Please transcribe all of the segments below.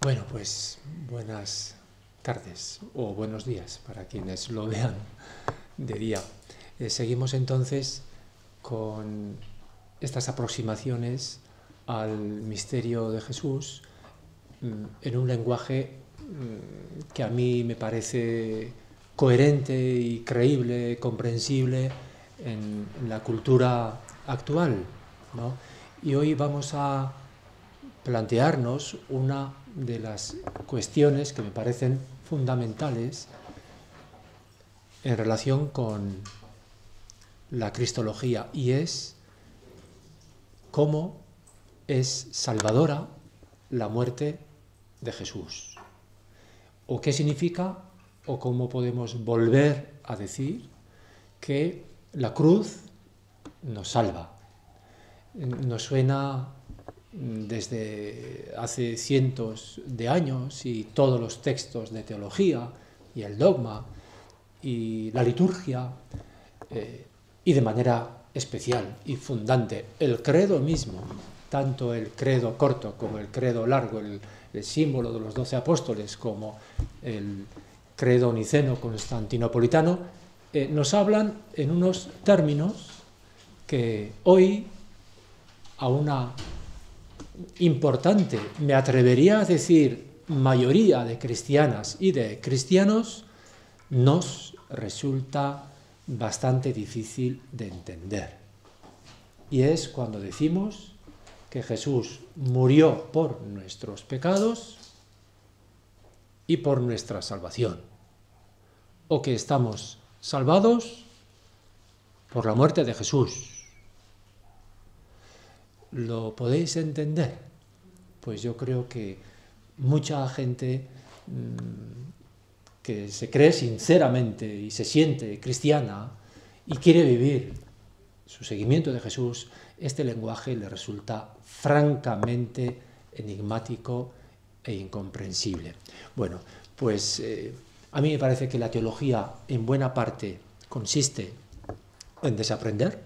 Bueno, pues buenas tardes o buenos días para quienes lo vean de día. Seguimos entonces con estas aproximaciones al misterio de Jesús en un lenguaje que a mí me parece coherente y creíble, comprensible en la cultura actual, ¿no? Y hoy vamos a plantearnos una de las cuestiones que me parecen fundamentales en relación con la cristología, y es cómo es salvadora la muerte de Jesús, o qué significa, o cómo podemos volver a decir que la cruz nos salva. Nos suena desde hace cientos de años, y todos los textos de teología y el dogma y la liturgia, y de manera especial y fundante el credo mismo, tanto el credo corto como el credo largo, el símbolo de los 12 apóstoles, como el credo niceno-constantinopolitano, nos hablan en unos términos que hoy a una importante, me atrevería a decir, mayoría de cristianas y de cristianos, nos resulta bastante difícil de entender. Y es cuando decimos que Jesús murió por nuestros pecados y por nuestra salvación, o que estamos salvados por la muerte de Jesús. ¿Lo podéis entender? Pues yo creo que mucha gente que se cree sinceramente y se siente cristiana y quiere vivir su seguimiento de Jesús, este lenguaje le resulta francamente enigmático e incomprensible. Bueno, pues a mí me parece que la teología en buena parte consiste en desaprender,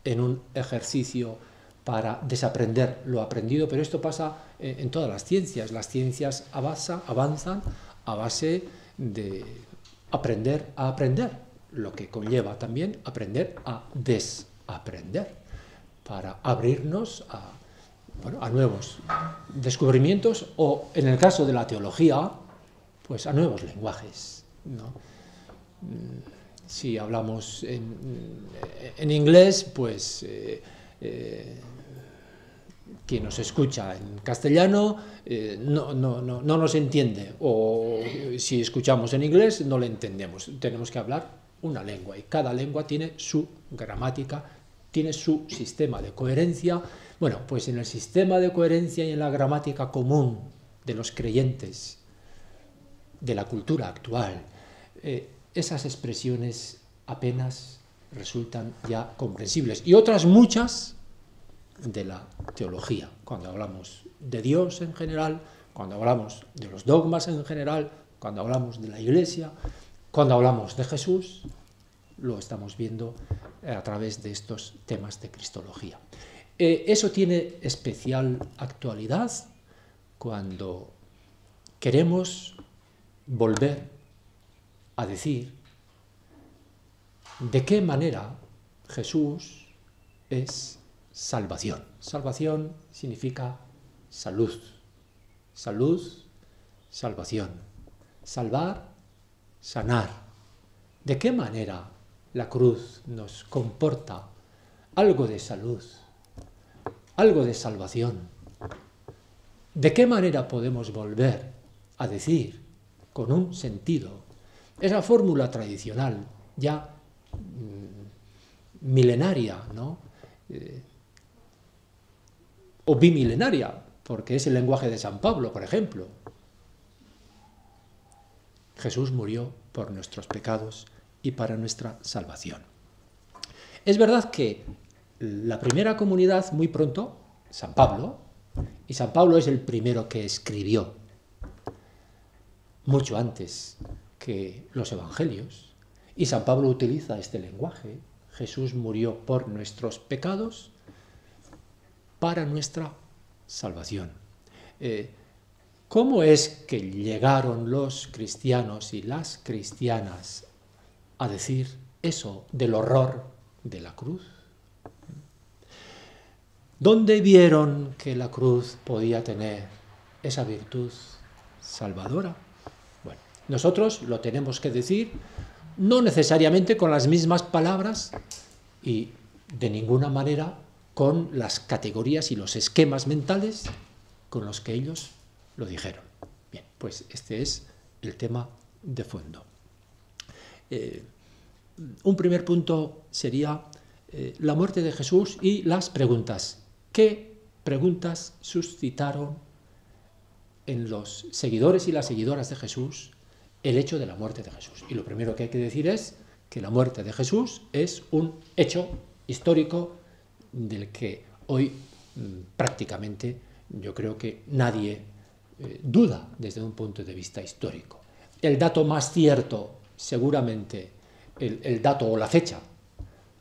en un ejercicio para desaprender lo aprendido, pero esto pasa en todas las ciencias. Las ciencias avanzan a base de aprender a aprender, lo que conlleva también aprender a desaprender, para abrirnos a nuevos descubrimientos, o en el caso de la teología, pues a nuevos lenguajes, ¿no? Si hablamos en inglés, pues quien nos escucha en castellano no nos entiende, o si escuchamos en inglés no le entendemos. Tenemos que hablar una lengua, y cada lengua tiene su gramática, tiene su sistema de coherencia. Bueno, pues en el sistema de coherencia y en la gramática común de los creyentes de la cultura actual, esas expresiones apenas resultan ya comprensibles, y otras muchas de la teología, cuando hablamos de Dios en general, cuando hablamos de los dogmas en general, cuando hablamos de la Iglesia, cuando hablamos de Jesús, lo estamos viendo a través de estos temas de cristología. Eso tiene especial actualidad cuando queremos volver a decir de qué manera Jesús es salvación. Salvación significa salud. Salud, salvación. Salvar, sanar. ¿De qué manera la cruz nos comporta algo de salud, algo de salvación? ¿De qué manera podemos volver a decir con un sentido esa fórmula tradicional ya milenaria, ¿no? O bimilenaria, porque es el lenguaje de San Pablo, por ejemplo? Jesús murió por nuestros pecados y para nuestra salvación. Es verdad que la primera comunidad, muy pronto, San Pablo, y San Pablo es el primero que escribió, mucho antes que los evangelios, y San Pablo utiliza este lenguaje: Jesús murió por nuestros pecados para nuestra salvación. ¿Cómo es que llegaron los cristianos y las cristianas a decir eso del horror de la cruz? ¿Dónde vieron que la cruz podía tener esa virtud salvadora? Bueno, nosotros lo tenemos que decir, no necesariamente con las mismas palabras y de ninguna manera con las categorías y los esquemas mentales con los que ellos lo dijeron. Bien, pues este es el tema de fondo. Un primer punto sería la muerte de Jesús y las preguntas. ¿Qué preguntas suscitaron en los seguidores y las seguidoras de Jesús el hecho de la muerte de Jesús? Y lo primero que hay que decir es que la muerte de Jesús es un hecho histórico del que hoy prácticamente yo creo que nadie duda desde un punto de vista histórico. El dato más cierto, seguramente, el dato o la fecha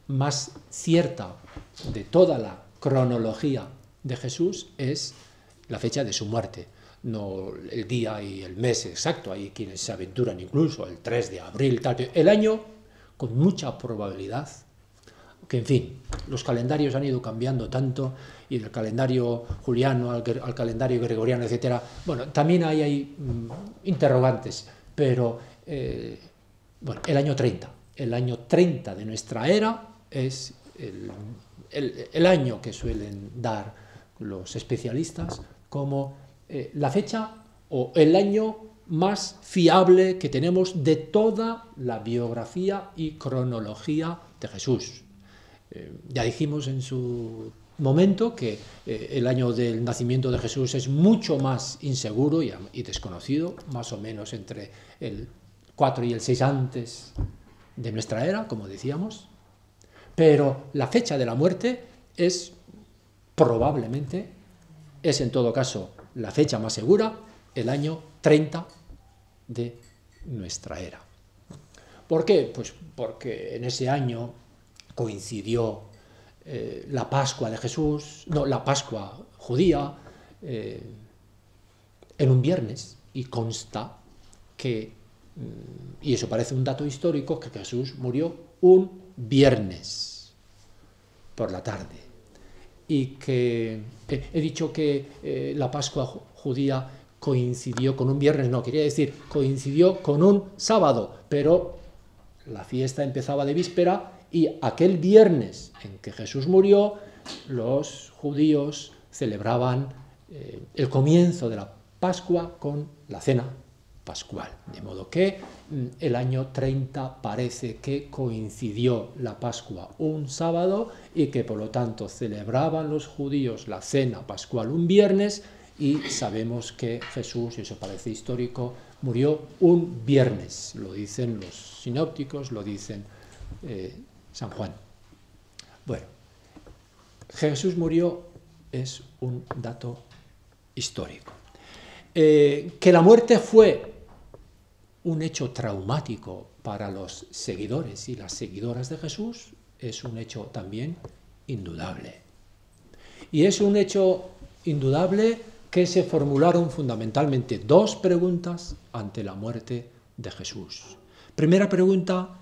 más cierta de toda la cronología de Jesús es la fecha de su muerte, no el día y el mes exacto. Hay quienes se aventuran incluso el 3 de abril, tal, el año con mucha probabilidad, que en fin, los calendarios han ido cambiando tanto, y del calendario juliano al calendario gregoriano, etcétera. Bueno, también hay interrogantes, pero bueno, el año 30 de nuestra era es el año que suelen dar los especialistas como la fecha o el año más fiable que tenemos de toda la biografía y cronología de Jesús. Ya dijimos en su momento que el año del nacimiento de Jesús es mucho más inseguro y desconocido, más o menos entre el 4 y el 6 antes de nuestra era, como decíamos, pero la fecha de la muerte es probablemente, es en todo caso la fecha más segura, el año 30 de nuestra era. ¿Por qué? Pues porque en ese año coincidió la Pascua de Jesús, no, la Pascua judía, en un viernes, y consta que, y eso parece un dato histórico, que Jesús murió un viernes por la tarde. Y que he dicho que la Pascua judía coincidió con un viernes, no, quería decir coincidió con un sábado, pero la fiesta empezaba de víspera y aquel viernes en que Jesús murió, los judíos celebraban el comienzo de la Pascua con la cena pascual. De modo que el año 30 parece que coincidió la Pascua un sábado y que por lo tanto celebraban los judíos la cena pascual un viernes, y sabemos que Jesús, y eso parece histórico, murió un viernes. Lo dicen los sinópticos, lo dicen San Juan. Bueno, Jesús murió es un dato histórico. Que la muerte fue un hecho traumático para los seguidores y las seguidoras de Jesús es un hecho también indudable. Y es un hecho indudable que se formularon fundamentalmente dos preguntas ante la muerte de Jesús. Primera pregunta: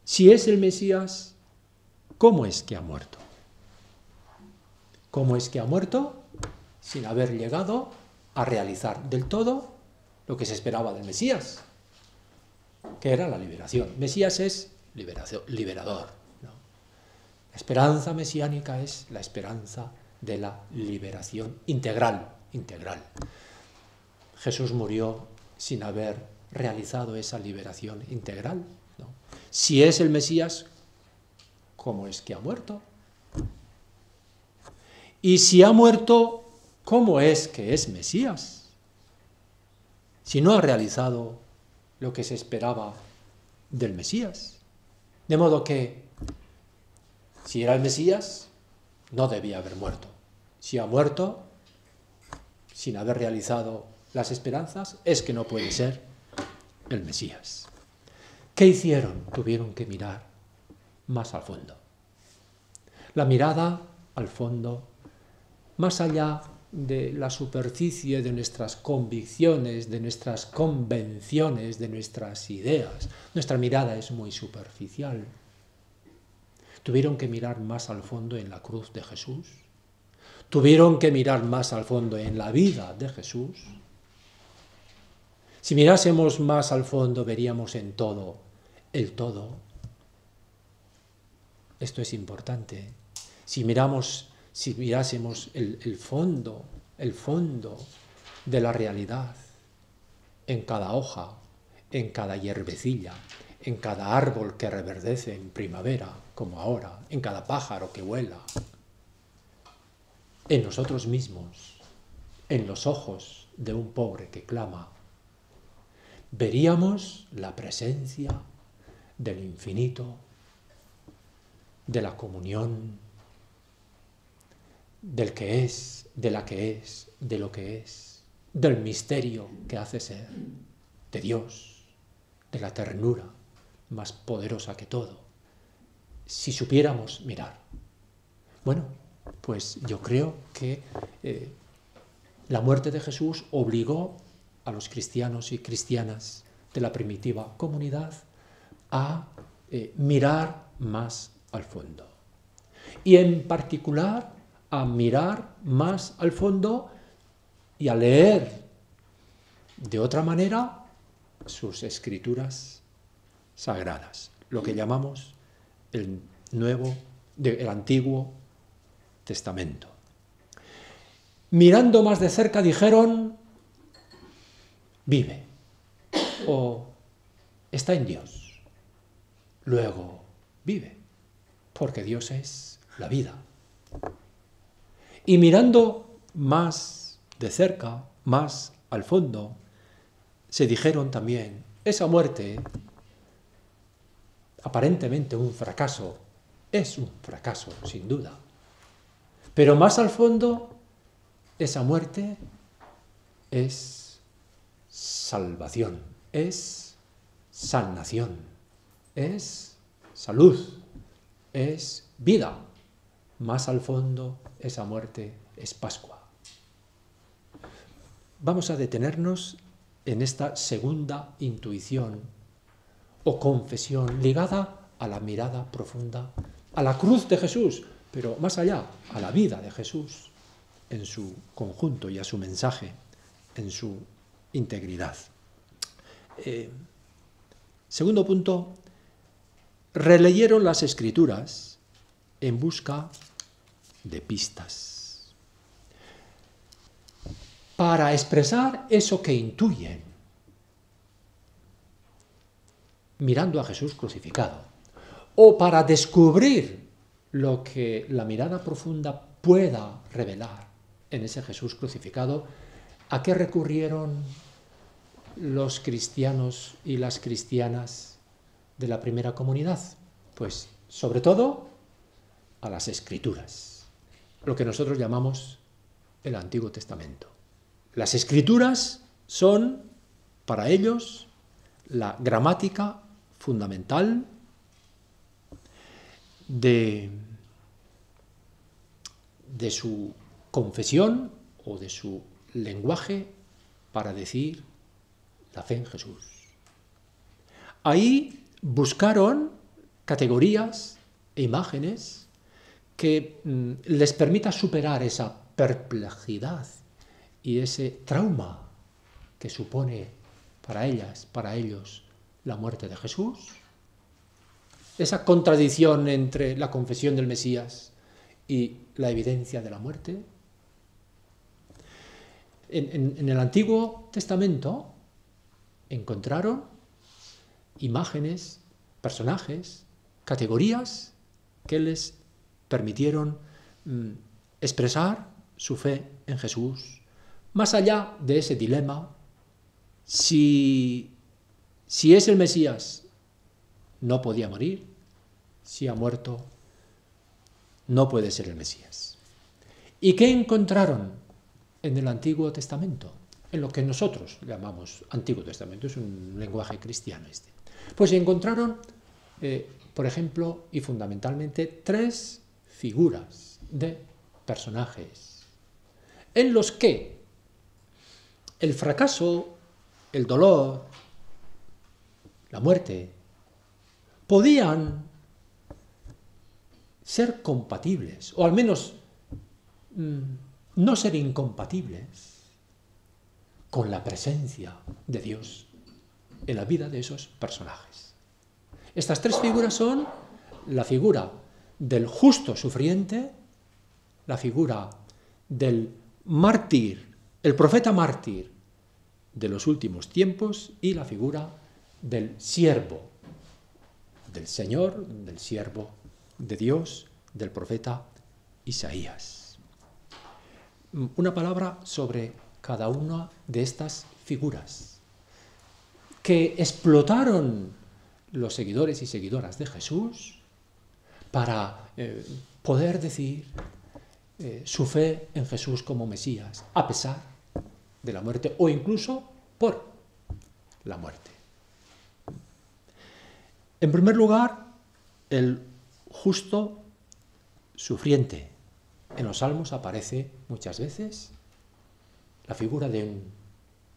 si es el Mesías, ¿cómo es que ha muerto? ¿Cómo es que ha muerto sin haber llegado a realizar del todo lo que se esperaba del Mesías, que era la liberación? Mesías es liberador, ¿no? La esperanza mesiánica es la esperanza de la liberación integral. Jesús murió sin haber realizado esa liberación integral, ¿no? Si es el Mesías, ¿cómo es que ha muerto? Y si ha muerto, ¿cómo es que es Mesías? Si no ha realizado lo que se esperaba del Mesías. De modo que, si era el Mesías, no debía haber muerto. Si ha muerto sin haber realizado las esperanzas, es que no puede ser el Mesías. ¿Qué hicieron? Tuvieron que mirar más al fondo. La mirada al fondo, más allá de la superficie de nuestras convicciones, de nuestras convenciones, de nuestras ideas. Nuestra mirada es muy superficial. Tuvieron que mirar más al fondo en la cruz de Jesús. Tuvieron que mirar más al fondo en la vida de Jesús. Si mirásemos más al fondo, veríamos en todo el todo. Esto es importante. Si mirásemos el fondo de la realidad, en cada hoja, en cada hierbecilla, en cada árbol que reverdece en primavera, como ahora, en cada pájaro que vuela, en nosotros mismos, en los ojos de un pobre que clama, veríamos la presencia del infinito, de la comunión, del que es, de la que es, de lo que es, del misterio que hace ser, de Dios, de la ternura más poderosa que todo, si supiéramos mirar. Bueno, pues yo creo que la muerte de Jesús obligó a los cristianos y cristianas de la primitiva comunidad a mirar más al fondo. Y en particular a mirar más al fondo y a leer de otra manera sus escrituras sagradas, lo que llamamos el Antiguo Testamento. Mirando más de cerca dijeron, vive o está en Dios. Luego vive, porque Dios es la vida. Y mirando más de cerca, más al fondo, se dijeron también, esa muerte, aparentemente un fracaso, es un fracaso, sin duda. Pero más al fondo, esa muerte es salvación, es sanación, es salud, es vida. Más al fondo, esa muerte es Pascua. Vamos a detenernos en esta segunda intuición o confesión ligada a la mirada profunda, a la cruz de Jesús, pero más allá, a la vida de Jesús en su conjunto y a su mensaje en su integridad. Segundo punto, releyeron las Escrituras en busca de pistas para expresar eso que intuyen, mirando a Jesús crucificado, o para descubrir lo que la mirada profunda pueda revelar en ese Jesús crucificado. ¿A qué recurrieron los cristianos y las cristianas de la primera comunidad? Pues, sobre todo, a las Escrituras, lo que nosotros llamamos el Antiguo Testamento. Las Escrituras son, para ellos, la gramática fundamental de su confesión o de su lenguaje para decir la fe en Jesús. Ahí buscaron categorías e imágenes que les permita superar esa perplejidad y ese trauma que supone para ellas, para ellos, la muerte de Jesús. Esa contradicción entre la confesión del Mesías y la evidencia de la muerte. En el Antiguo Testamento encontraron imágenes, personajes, categorías que les permitieron expresar su fe en Jesús, más allá de ese dilema, si es el Mesías, no podía morir, si ha muerto, no puede ser el Mesías. ¿Y qué encontraron en el Antiguo Testamento? En lo que nosotros llamamos Antiguo Testamento, es un lenguaje cristiano este. Pues encontraron, por ejemplo, y fundamentalmente, 3 figuras de personajes en los que el fracaso, el dolor, la muerte, podían ser compatibles, o al menos no ser incompatibles con la presencia de Dios en la vida de esos personajes. Estas tres figuras son la figura del justo sufriente, la figura del mártir, el profeta mártir de los últimos tiempos, y la figura del siervo del Señor, del siervo de Dios, del profeta Isaías. Una palabra sobre cada una de estas figuras que explotaron los seguidores y seguidoras de Jesús para poder decir su fe en Jesús como Mesías, a pesar de la muerte o incluso por la muerte. En primer lugar, el justo sufriente. En los Salmos aparece muchas veces la figura de un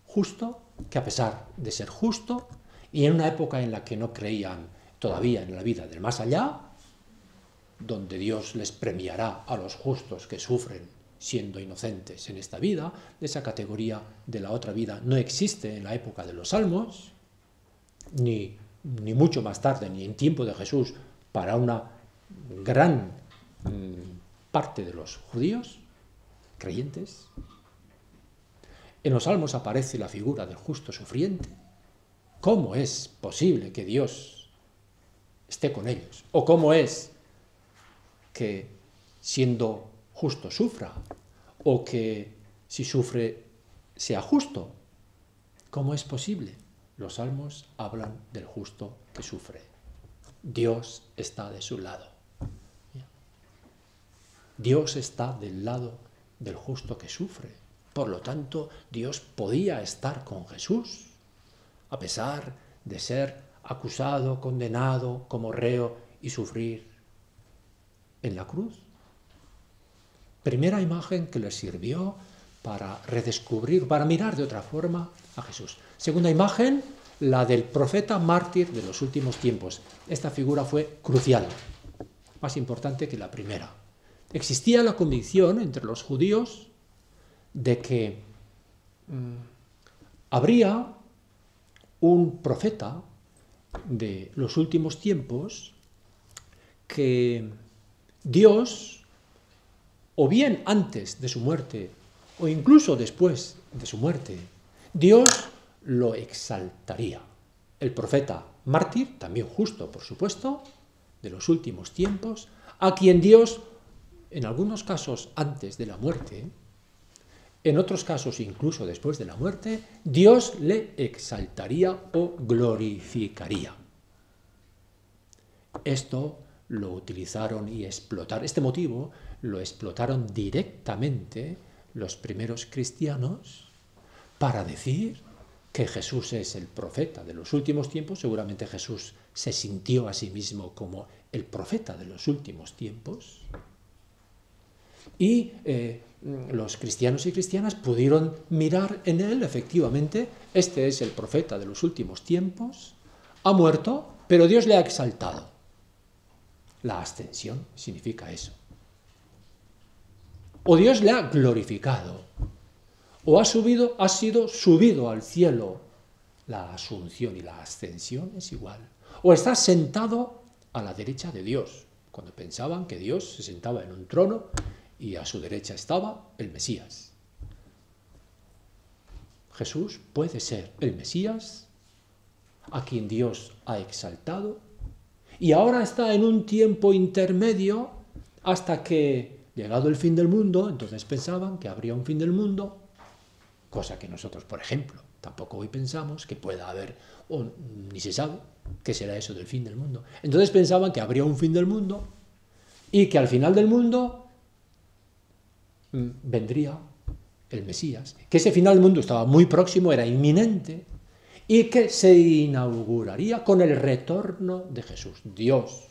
justo que, a pesar de ser justo, y en una época en la que no creían todavía en la vida del más allá, donde Dios les premiará a los justos que sufren siendo inocentes en esta vida, esa categoría de la otra vida no existe en la época de los Salmos, ni mucho más tarde, ni en tiempo de Jesús, para una gran parte de los judíos creyentes. En los Salmos aparece la figura del justo sufriente. ¿Cómo es posible que Dios esté con ellos? ¿O cómo es que siendo justo sufra? ¿O que si sufre sea justo? ¿Cómo es posible? Los Salmos hablan del justo que sufre. Dios está de su lado. Dios está del lado del justo que sufre. Por lo tanto, Dios podía estar con Jesús, a pesar de ser acusado, condenado como reo y sufrir en la cruz. Primera imagen que le sirvió para redescubrir, para mirar de otra forma a Jesús. Segunda imagen, la del profeta mártir de los últimos tiempos. Esta figura fue crucial, más importante que la primera. Existía la convicción entre los judíos de que habría un profeta de los últimos tiempos que Dios, o bien antes de su muerte, o incluso después de su muerte, Dios lo exaltaría. El profeta mártir, también justo, por supuesto, de los últimos tiempos, a quien Dios, en algunos casos antes de la muerte, en otros casos incluso después de la muerte, Dios le exaltaría o glorificaría. Esto lo utilizaron y explotaron, este motivo lo explotaron directamente los primeros cristianos para decir que Jesús es el profeta de los últimos tiempos. Seguramente Jesús se sintió a sí mismo como el profeta de los últimos tiempos. Y los cristianos y cristianas pudieron mirar en él, efectivamente, este es el profeta de los últimos tiempos, ha muerto, pero Dios le ha exaltado. La ascensión significa eso. O Dios le ha glorificado, o ha sido subido al cielo. La asunción y la ascensión es igual. O está sentado a la derecha de Dios, cuando pensaban que Dios se sentaba en un trono y a su derecha estaba el Mesías. Jesús puede ser el Mesías a quien Dios ha exaltado y ahora está en un tiempo intermedio hasta que, llegado el fin del mundo, entonces pensaban que habría un fin del mundo, cosa que nosotros, por ejemplo, tampoco hoy pensamos que pueda haber, o ni se sabe qué será eso del fin del mundo. Entonces pensaban que habría un fin del mundo y que al final del mundo vendría el Mesías, que ese final del mundo estaba muy próximo, era inminente, y que se inauguraría con el retorno de Jesús. Dios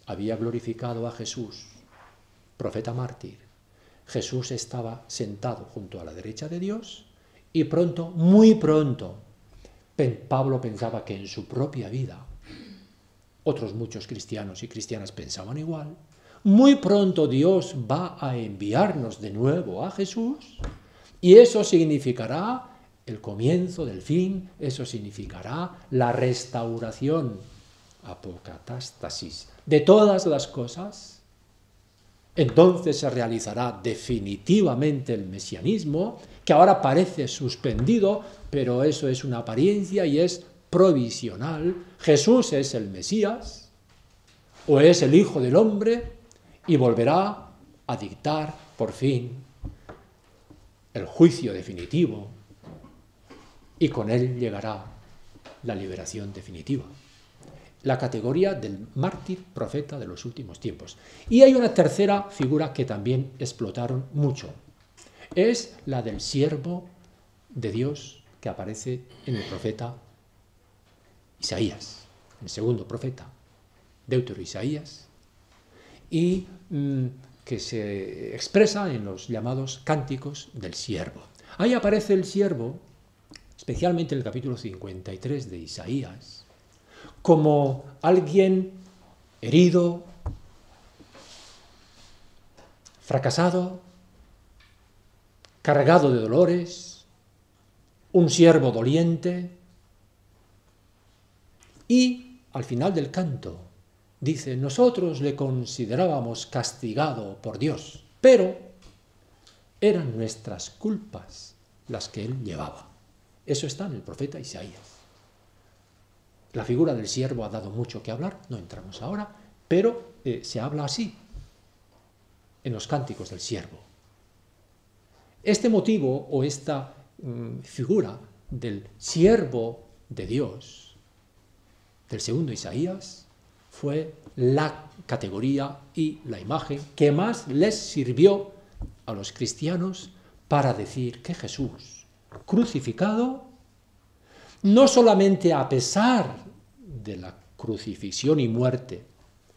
había glorificado a Jesús, profeta mártir, Jesús estaba sentado junto a la derecha de Dios y pronto, muy pronto, Pablo pensaba que en su propia vida, otros muchos cristianos y cristianas pensaban igual, muy pronto Dios va a enviarnos de nuevo a Jesús y eso significará el comienzo del fin, eso significará la restauración, apocatástasis, de todas las cosas. Entonces se realizará definitivamente el mesianismo, que ahora parece suspendido, pero eso es una apariencia y es provisional. Jesús es el Mesías, o es el Hijo del Hombre, y volverá a dictar, por fin, el juicio definitivo, y con él llegará la liberación definitiva. La categoría del mártir profeta de los últimos tiempos. Y hay una tercera figura que también explotaron mucho. Es la del siervo de Dios que aparece en el profeta Isaías, el segundo profeta, Deutero Isaías, y que se expresa en los llamados cánticos del siervo. Ahí aparece el siervo, especialmente en el capítulo 53 de Isaías, como alguien herido, fracasado, cargado de dolores, un siervo doliente. Y al final del canto dice: nosotros le considerábamos castigado por Dios, pero eran nuestras culpas las que él llevaba. Eso está en el profeta Isaías. La figura del siervo ha dado mucho que hablar, no entramos ahora, pero se habla así en los cánticos del siervo. Este motivo o esta figura del siervo de Dios, del segundo Isaías, fue la categoría y la imagen que más les sirvió a los cristianos para decir que Jesús, crucificado, no solamente a pesar de la crucifixión y muerte,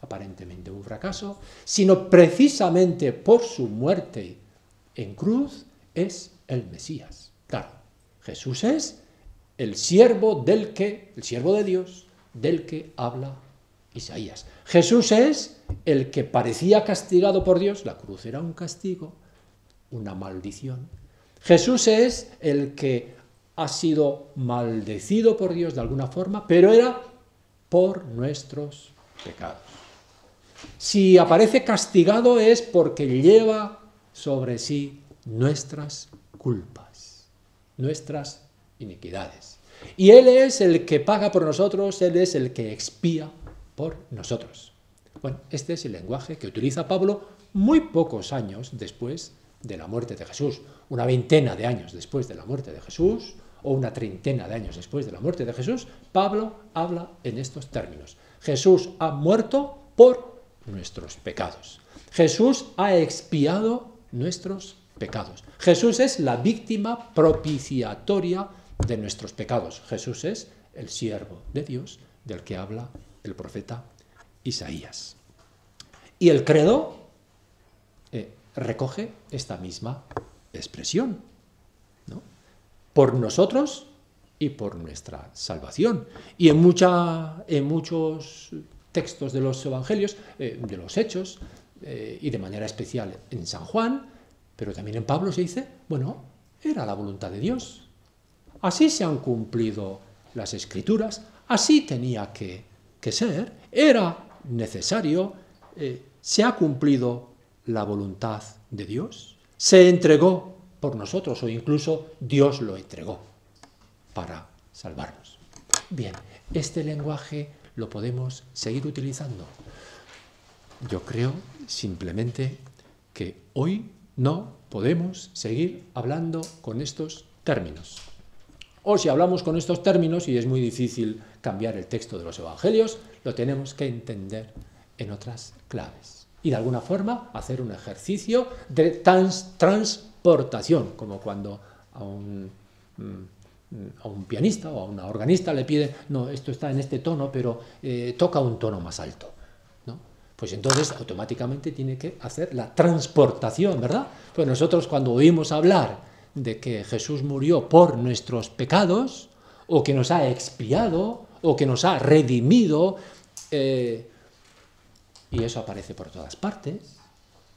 aparentemente un fracaso, sino precisamente por su muerte en cruz, es el Mesías. Claro, Jesús es el siervo de Dios, del que habla Isaías. Jesús es el que parecía castigado por Dios, la cruz era un castigo, una maldición. Jesús es el que ha sido maldecido por Dios de alguna forma, pero era por nuestros pecados. Si aparece castigado es porque lleva sobre sí nuestras culpas, nuestras iniquidades. Y Él es el que paga por nosotros, Él es el que expía por nosotros. Bueno, este es el lenguaje que utiliza Pablo muy pocos años después de la muerte de Jesús, una veintena de años después de la muerte de Jesús, o una treintena de años después de la muerte de Jesús. Pablo habla en estos términos. Jesús ha muerto por nuestros pecados. Jesús ha expiado nuestros pecados. Jesús es la víctima propiciatoria de nuestros pecados. Jesús es el siervo de Dios del que habla el profeta Isaías. Y el credo recoge esta misma expresión, ¿no? Por nosotros y por nuestra salvación. Y en muchos textos de los evangelios, de los hechos, y de manera especial en San Juan, pero también en Pablo se dice, bueno, era la voluntad de Dios. Así se han cumplido las Escrituras, así tenía que ser, era necesario, se ha cumplido la voluntad de Dios, se entregó por nosotros, o incluso Dios lo entregó para salvarnos. Bien, este lenguaje lo podemos seguir utilizando. Yo creo simplemente que hoy no podemos seguir hablando con estos términos. O si hablamos con estos términos, y es muy difícil cambiar el texto de los evangelios, lo tenemos que entender en otras claves. Y de alguna forma hacer un ejercicio de transportación, como cuando a un pianista o a una organista le pide, no, esto está en este tono, pero toca un tono más alto, ¿no? pues entonces automáticamente tiene que hacer la transportación, ¿verdad? Pues nosotros cuando oímos hablar de que Jesús murió por nuestros pecados, o que nos ha expiado, o que nos ha redimido, y eso aparece por todas partes,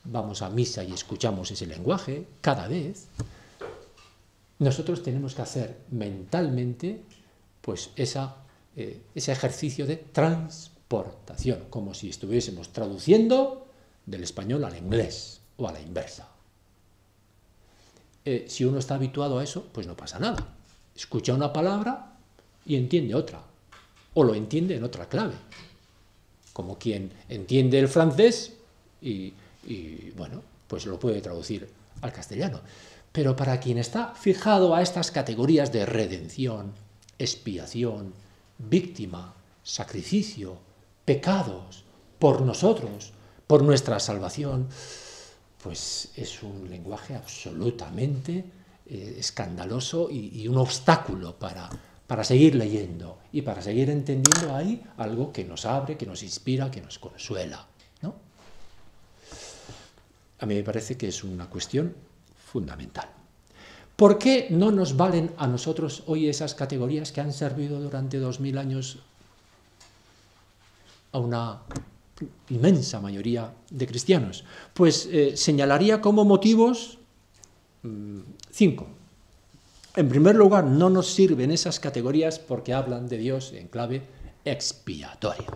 vamos a misa y escuchamos ese lenguaje cada vez, nosotros tenemos que hacer mentalmente pues ese ejercicio de transportación, como si estuviésemos traduciendo del español al inglés o a la inversa. Si uno está habituado a eso, pues no pasa nada. Escucha una palabra y entiende otra, o lo entiende en otra clave, como quien entiende el francés y bueno, pues lo puede traducir al castellano. Pero para quien está fijado a estas categorías de redención, expiación, víctima, sacrificio, pecados, por nosotros, por nuestra salvación, pues es un lenguaje absolutamente escandaloso y un obstáculo para seguir leyendo y para seguir entendiendo ahí algo que nos abre, que nos inspira, que nos consuela, ¿no? A mí me parece que es una cuestión fundamental. ¿Por qué no nos valen a nosotros hoy esas categorías que han servido durante 2000 años a una inmensa mayoría de cristianos? Pues señalaría como motivos 5. En primer lugar, no nos sirven esas categorías porque hablan de Dios en clave expiatoria.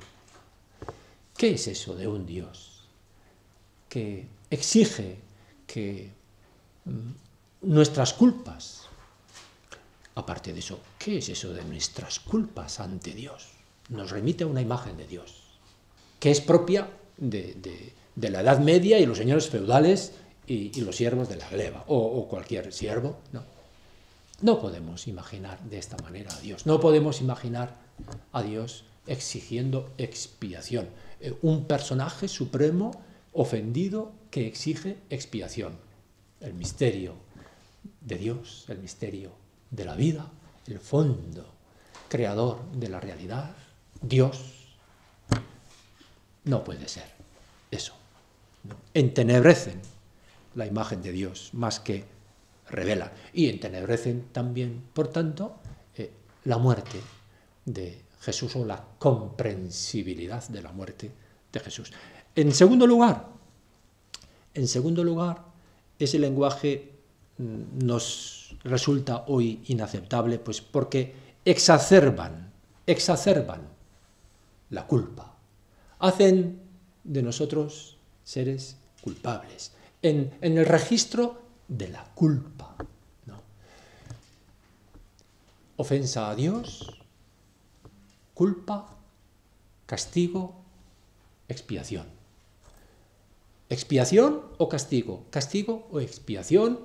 ¿Qué es eso de un Dios que exige que nuestras culpas, aparte de eso, ¿qué es eso de nuestras culpas ante Dios? Nos remite a una imagen de Dios, que es propia de la Edad Media y los señores feudales y los siervos de la gleba, o cualquier siervo, ¿no? No podemos imaginar de esta manera a Dios, no podemos imaginar a Dios exigiendo expiación, un personaje supremo ofendido que exige expiación. El misterio de Dios, el misterio de la vida, el fondo creador de la realidad, Dios, no puede ser eso. ¿No? Entenebrecen la imagen de Dios más que revelan. Y entenebrecen también, por tanto, la muerte de Jesús o la comprensibilidad de la muerte de Jesús. En segundo lugar, ese lenguaje nos resulta hoy inaceptable, pues porque exacerban la culpa, hacen de nosotros seres culpables, en el registro de la culpa, ¿no? Ofensa a Dios, culpa, castigo, expiación. ¿Expiación o castigo? Castigo o expiación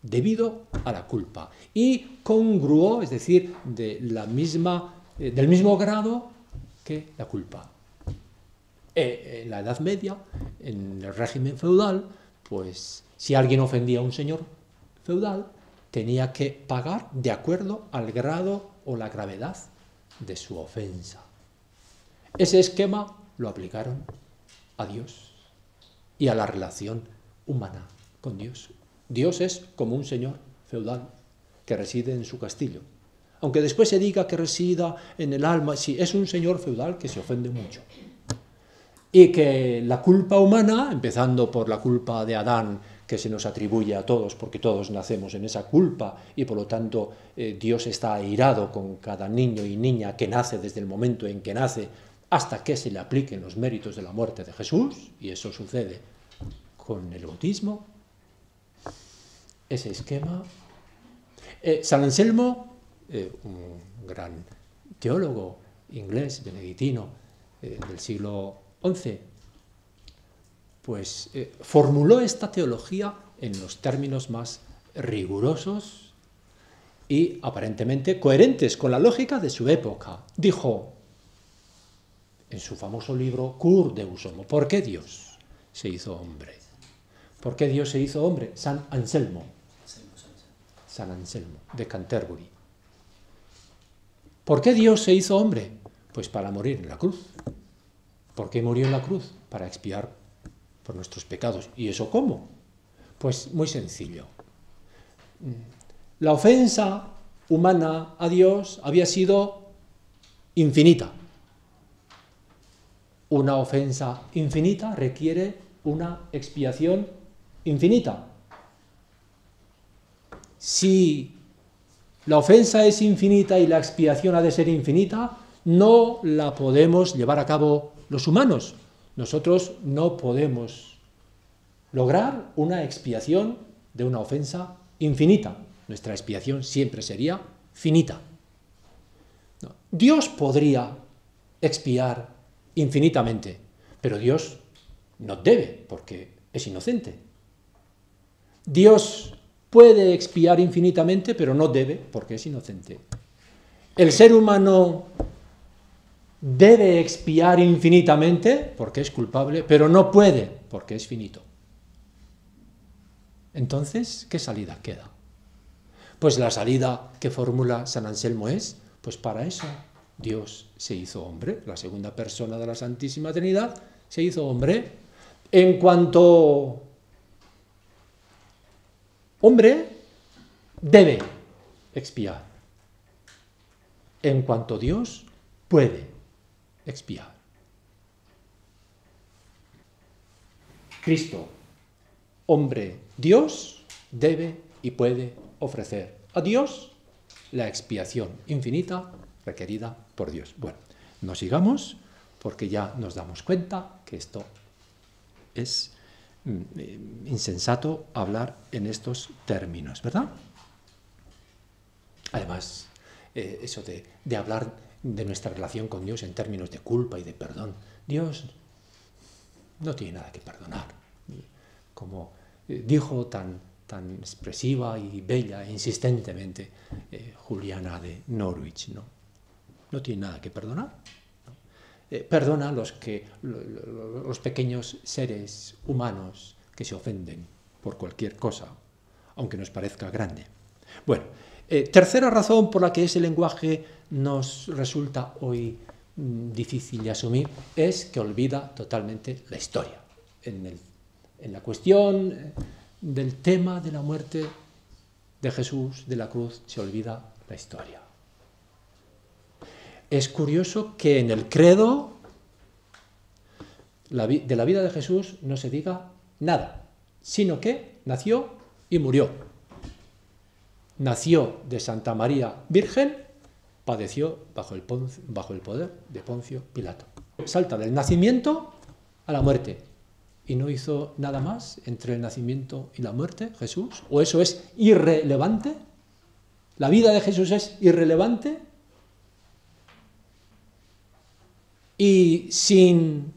debido a la culpa. Y congruo, es decir, del mismo grado que la culpa. En la Edad Media, en el régimen feudal, pues si alguien ofendía a un señor feudal, tenía que pagar de acuerdo al grado o la gravedad de su ofensa. Ese esquema lo aplicaron a Dios y a la relación humana con Dios. Dios es como un señor feudal que reside en su castillo. Aunque después se diga que resida en el alma, sí, es un señor feudal que se ofende mucho. Y que la culpa humana, empezando por la culpa de Adán, que se nos atribuye a todos, porque todos nacemos en esa culpa, y por lo tanto Dios está airado con cada niño y niña que nace desde el momento en que nace, hasta que se le apliquen los méritos de la muerte de Jesús, y eso sucede con el bautismo. Ese esquema. San Anselmo, un gran teólogo inglés, benedictino, del siglo XI, pues formuló esta teología en los términos más rigurosos y aparentemente coherentes con la lógica de su época. Dijo en su famoso libro Cur Deus Homo, ¿por qué Dios se hizo hombre? ¿Por qué Dios se hizo hombre? San Anselmo de Canterbury. ¿Por qué Dios se hizo hombre? Pues para morir en la cruz. ¿Por qué murió en la cruz? Para expiar por nuestros pecados. ¿Y eso cómo? Pues muy sencillo. La ofensa humana a Dios había sido infinita. Una ofensa infinita requiere una expiación infinita. Si la ofensa es infinita y la expiación ha de ser infinita, no la podemos llevar a cabo los humanos. Nosotros no podemos lograr una expiación de una ofensa infinita. Nuestra expiación siempre sería finita. No. Dios podría expiar infinitamente, pero Dios no debe, porque es inocente. Dios puede expiar infinitamente, pero no debe, porque es inocente. El ser humano debe expiar infinitamente, porque es culpable, pero no puede, porque es finito. Entonces, ¿qué salida queda? Pues la salida que formula San Anselmo es, pues para eso Dios se hizo hombre, la segunda persona de la Santísima Trinidad se hizo hombre. En cuanto hombre, debe expiar. En cuanto Dios, puede expiar. Cristo, hombre, Dios, debe y puede ofrecer a Dios la expiación infinita requerida por Dios. Bueno, no sigamos, porque ya nos damos cuenta que esto es insensato hablar en estos términos, ¿verdad? Además, eso de hablar de nuestra relación con Dios en términos de culpa y de perdón. Dios no tiene nada que perdonar. Como dijo tan expresiva y bella e insistentemente Juliana de Norwich, ¿no? No tiene nada que perdonar. Perdona los pequeños seres humanos que se ofenden por cualquier cosa, aunque nos parezca grande. Bueno, tercera razón por la que ese lenguaje nos resulta hoy difícil de asumir es que olvida totalmente la historia. En la cuestión del tema de la muerte de Jesús, de la cruz, se olvida la historia. Es curioso que en el credo de la vida de Jesús no se diga nada, sino que nació y murió. Nació de Santa María Virgen, padeció bajo el poder de Poncio Pilato. Salta del nacimiento a la muerte. ¿Y no hizo nada más entre el nacimiento y la muerte, Jesús? ¿O eso es irrelevante? ¿La vida de Jesús es irrelevante? Y sin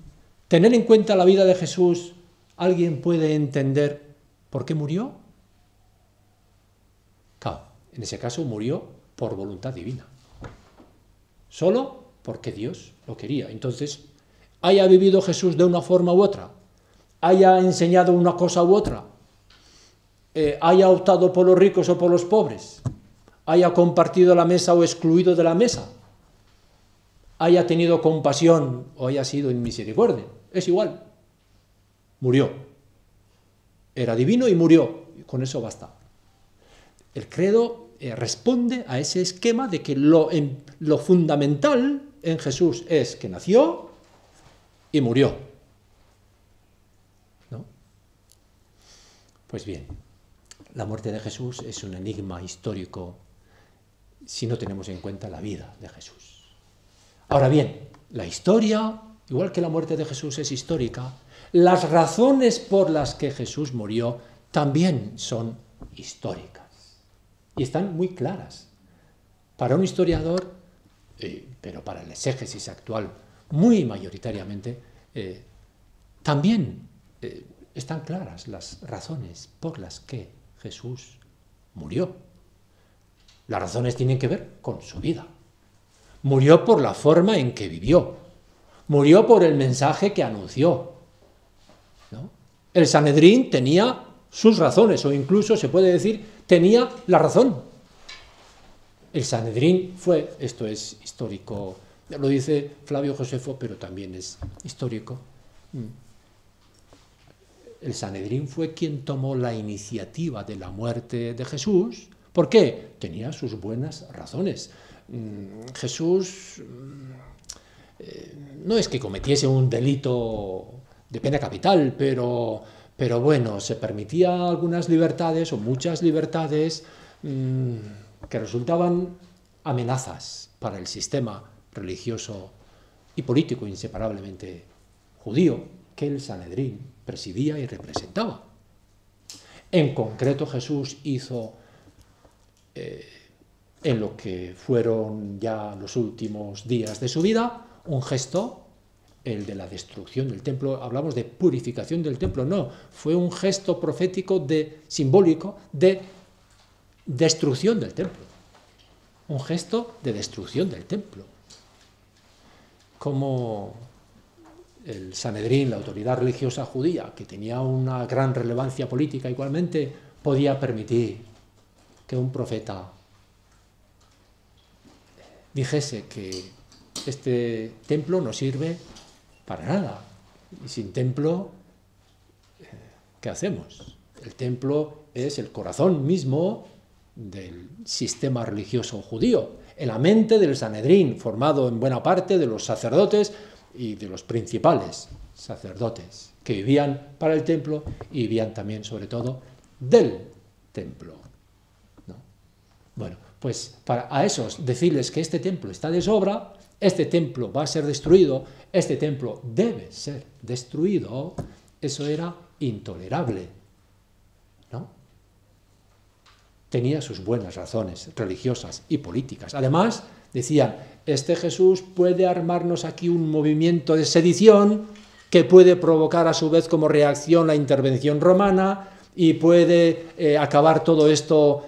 tener en cuenta la vida de Jesús, ¿alguien puede entender por qué murió? Claro, en ese caso murió por voluntad divina. Solo porque Dios lo quería. Entonces, haya vivido Jesús de una forma u otra, haya enseñado una cosa u otra, haya optado por los ricos o por los pobres, haya compartido la mesa o excluido de la mesa, haya tenido compasión o haya sido inmisericordia, es igual. Murió. Era divino y murió. Y con eso basta. El credo responde a ese esquema de que lo fundamental en Jesús es que nació y murió. ¿No? Pues bien, la muerte de Jesús es un enigma histórico si no tenemos en cuenta la vida de Jesús. Ahora bien, la historia, igual que la muerte de Jesús es histórica, las razones por las que Jesús murió también son históricas. Y están muy claras. Para un historiador, pero para el exégesis actual, muy mayoritariamente, también están claras las razones por las que Jesús murió. Las razones tienen que ver con su vida. Murió por la forma en que vivió. Murió por el mensaje que anunció, ¿no? El Sanedrín tenía sus razones, o incluso se puede decir, tenía la razón. El Sanedrín fue, esto es histórico Lo dice Flavio Josefo, pero también es histórico. El Sanedrín fue quien tomó la iniciativa de la muerte de Jesús. ¿Por qué? Tenía sus buenas razones. Jesús no es que cometiese un delito de pena capital, pero bueno, se permitía algunas libertades o muchas libertades que resultaban amenazas para el sistema religioso y político inseparablemente judío que el Sanedrín presidía y representaba. En concreto, Jesús hizo en lo que fueron ya los últimos días de su vida un gesto, el de la destrucción del templo. Hablamos de purificación del templo, no, fue un gesto profético simbólico de destrucción del templo, un gesto de destrucción del templo. Como el Sanedrín, la autoridad religiosa judía, que tenía una gran relevancia política igualmente, podía permitir que un profeta dijese que este templo no sirve para nada. Y sin templo, ¿qué hacemos? El templo es el corazón mismo del sistema religioso judío, en la mente del Sanedrín, formado en buena parte de los sacerdotes y de los principales sacerdotes, que vivían para el templo y vivían también, sobre todo, del templo, ¿no? Bueno, pues a esos decirles que este templo está de sobra, este templo va a ser destruido, este templo debe ser destruido, eso era intolerable, ¿no? Tenía sus buenas razones religiosas y políticas. Además, decían, este Jesús puede armarnos aquí un movimiento de sedición que puede provocar a su vez como reacción la intervención romana y puede acabar todo esto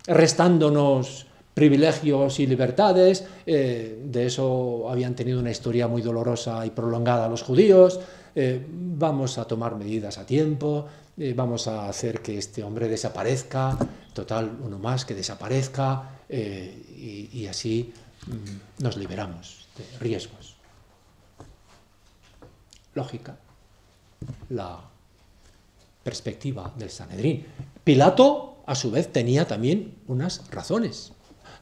restándonos privilegios y libertades. De eso habían tenido una historia muy dolorosa y prolongada los judíos. Vamos a tomar medidas a tiempo, vamos a hacer que este hombre desaparezca, total, uno más que desaparezca, y así nos liberamos de riesgos. Lógica, la perspectiva del Sanedrín. Pilato, a su vez, tenía también unas razones.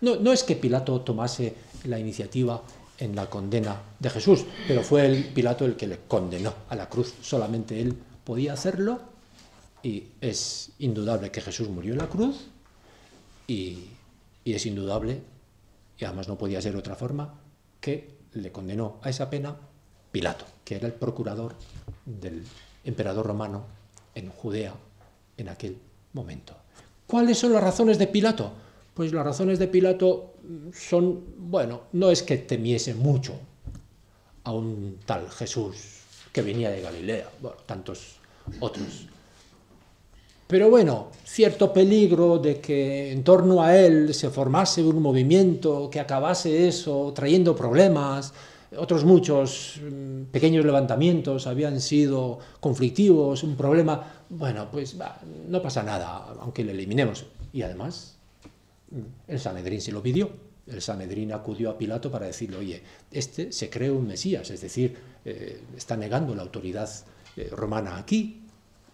No es que Pilato tomase la iniciativa en la condena de Jesús, pero fue Pilato el que le condenó a la cruz. Solamente él podía hacerlo, y es indudable que Jesús murió en la cruz, y es indudable, y además no podía ser de otra forma, que le condenó a esa pena Pilato, que era el procurador del emperador romano en Judea en aquel momento. ¿Cuáles son las razones de Pilato? Pues las razones de Pilato son, bueno, no es que temiese mucho a un tal Jesús que venía de Galilea, bueno, tantos otros. Pero bueno, cierto peligro de que en torno a él se formase un movimiento que acabase eso, trayendo problemas. Otros muchos pequeños levantamientos habían sido conflictivos, un problema. Bueno, pues no pasa nada, aunque le eliminemos. Y además, el Sanedrín se lo pidió. El Sanedrín acudió a Pilato para decirle, oye, este se cree un Mesías, es decir, está negando la autoridad romana aquí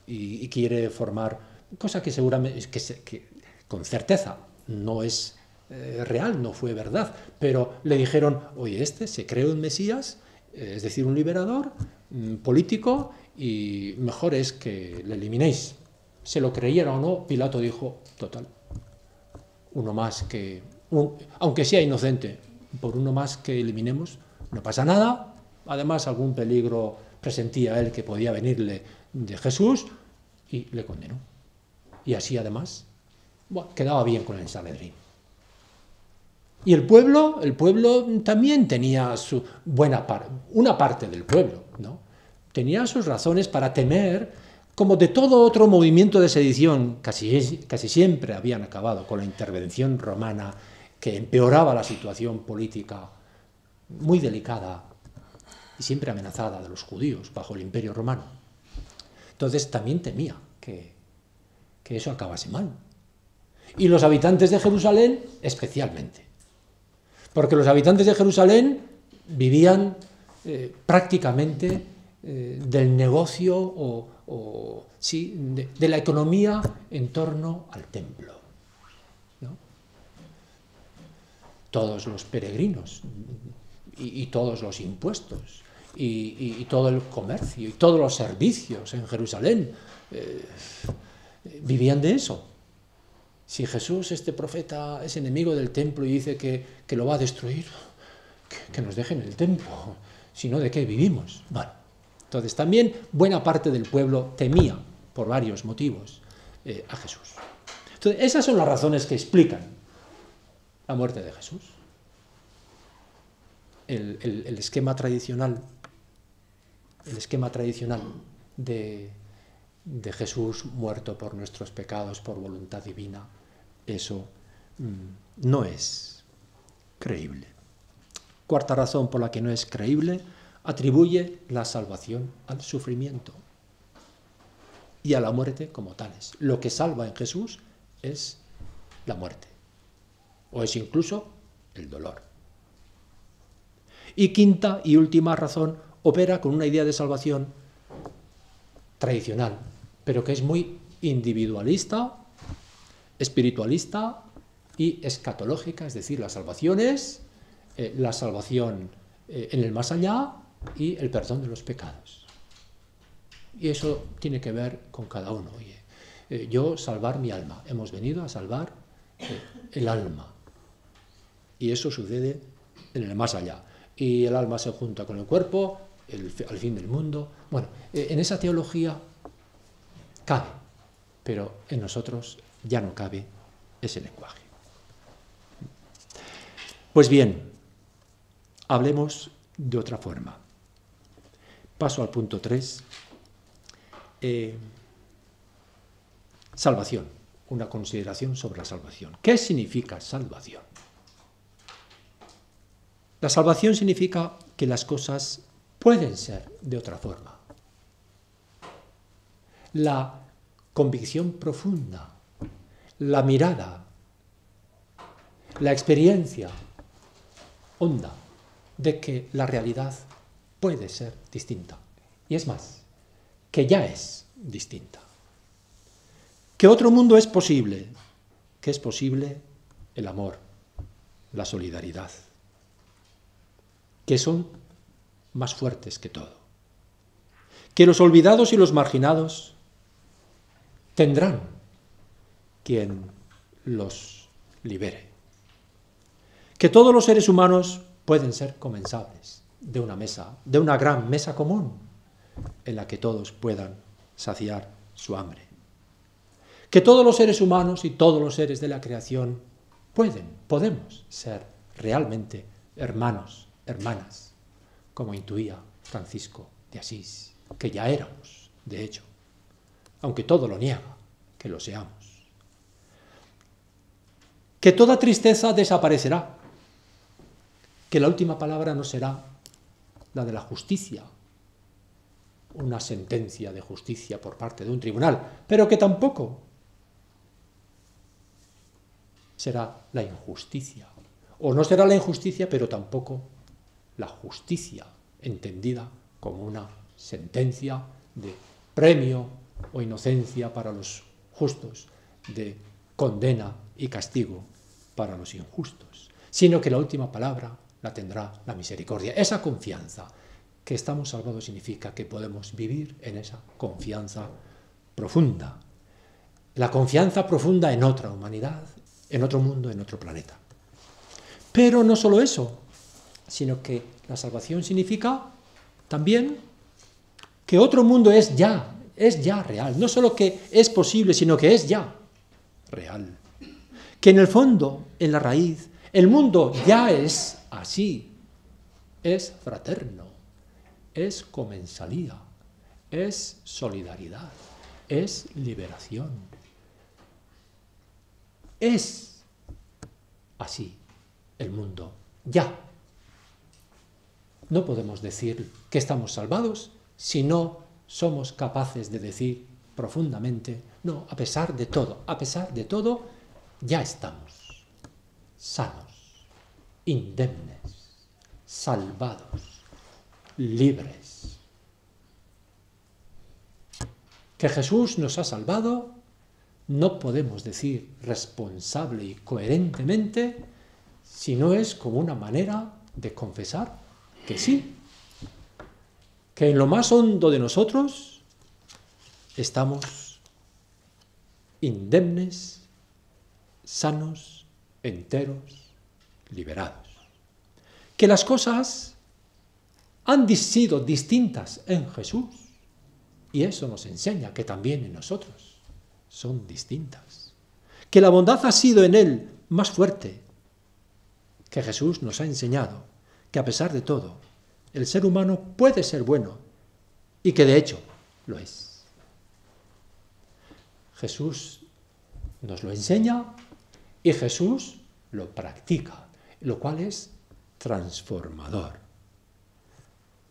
y quiere formar, cosa que seguramente, que con certeza no es real, no fue verdad, pero le dijeron, oye, este se cree un Mesías, es decir, un liberador político, y mejor es que le eliminéis. Se lo creyera o no, Pilato dijo, total, uno más que, aunque sea inocente, por uno más que eliminemos, no pasa nada. Además, algún peligro presentía él que podía venirle de Jesús, y le condenó. Y así, además, bueno, quedaba bien con el Sanedrín. Y el pueblo también tenía su buena parte, una parte del pueblo, ¿no? Tenía sus razones para temer, como de todo otro movimiento de sedición, casi siempre habían acabado con la intervención romana, que empeoraba la situación política muy delicada y siempre amenazada de los judíos bajo el Imperio Romano. Entonces también temía que eso acabase mal. Y los habitantes de Jerusalén especialmente. Porque los habitantes de Jerusalén vivían prácticamente del negocio sí, de la economía en torno al templo, ¿no? Todos los peregrinos y todos los impuestos y todo el comercio y todos los servicios en Jerusalén vivían de eso. Si Jesús, este profeta, es enemigo del templo y dice que lo va a destruir, que nos dejen el templo, si no, ¿de qué vivimos? Bueno, entonces también buena parte del pueblo temía, por varios motivos, a Jesús. Entonces, esas son las razones que explican la muerte de Jesús. El esquema tradicional de Jesús muerto por nuestros pecados, por voluntad divina, eso no es creíble. Cuarta razón por la que no es creíble, atribuye la salvación al sufrimiento y a la muerte como tales. Lo que salva en Jesús es la muerte, o es incluso el dolor. Y quinta y última razón, opera con una idea de salvación tradicional, pero que es muy individualista, espiritualista y escatológica, es decir, la salvación es la salvación en el más allá y el perdón de los pecados. Y eso tiene que ver con cada uno. Oye, yo salvar mi alma, hemos venido a salvar el alma. Y eso sucede en el más allá. Y el alma se junta con el cuerpo, al fin del mundo. Bueno, en esa teología cabe, pero en nosotros ya no cabe ese lenguaje. Pues bien, hablemos de otra forma. Paso al punto 3. Salvación. Una consideración sobre la salvación. ¿Qué significa salvación? La salvación significa que las cosas pueden ser de otra forma. La convicción profunda, la mirada, la experiencia honda de que la realidad puede ser distinta. Y es más, que ya es distinta. Que otro mundo es posible, que es posible el amor, la solidaridad, que son más fuertes que todo. Que los olvidados y los marginados tendrán quien los libere. Que todos los seres humanos pueden ser comensables de una mesa, de una gran mesa común, en la que todos puedan saciar su hambre. Que todos los seres humanos y todos los seres de la creación podemos ser realmente hermanos, hermanas, como intuía Francisco de Asís, que ya éramos, de hecho, aunque todo lo niega, que lo seamos. Que toda tristeza desaparecerá, que la última palabra no será la de la justicia, una sentencia de justicia por parte de un tribunal, pero que tampoco será la injusticia, o no será la injusticia, pero tampoco la justicia, entendida como una sentencia de premio o inocencia para los justos, de condena y castigo para los injustos, sino que la última palabra la tendrá la misericordia. Esa confianza, que estamos salvados, significa que podemos vivir en esa confianza profunda. La confianza profunda en otra humanidad, en otro mundo, en otro planeta. Pero no solo eso, sino que la salvación significa también que otro mundo es ya real. No solo que es posible, sino que es ya real. Que en el fondo, en la raíz, el mundo ya es así. Es fraterno, es comensalía, es solidaridad, es liberación. Es así el mundo ya. No podemos decir que estamos salvados si no somos capaces de decir profundamente, no, a pesar de todo, ya estamos sanos, indemnes, salvados, libres. Que Jesús nos ha salvado, no podemos decir responsable y coherentemente si no es como una manera de confesar que sí, que en lo más hondo de nosotros estamos indemnes, sanos, enteros, liberados. Que las cosas han sido distintas en Jesús y eso nos enseña que también en nosotros son distintas. Que la bondad ha sido en Él más fuerte. Que Jesús nos ha enseñado que a pesar de todo, el ser humano puede ser bueno y que de hecho lo es. Jesús nos lo enseña y Jesús lo practica, lo cual es transformador.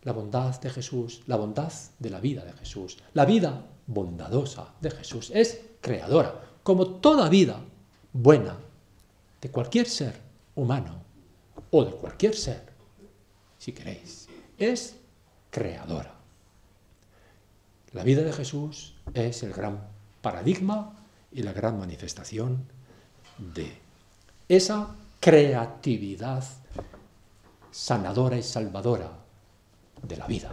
La bondad de Jesús, la bondad de la vida de Jesús, la vida bondadosa de Jesús es creadora, como toda vida buena de cualquier ser humano o de cualquier ser, si queréis, es creadora. La vida de Jesús es el gran paradigma y la gran manifestación de esa creatividad sanadora y salvadora de la vida.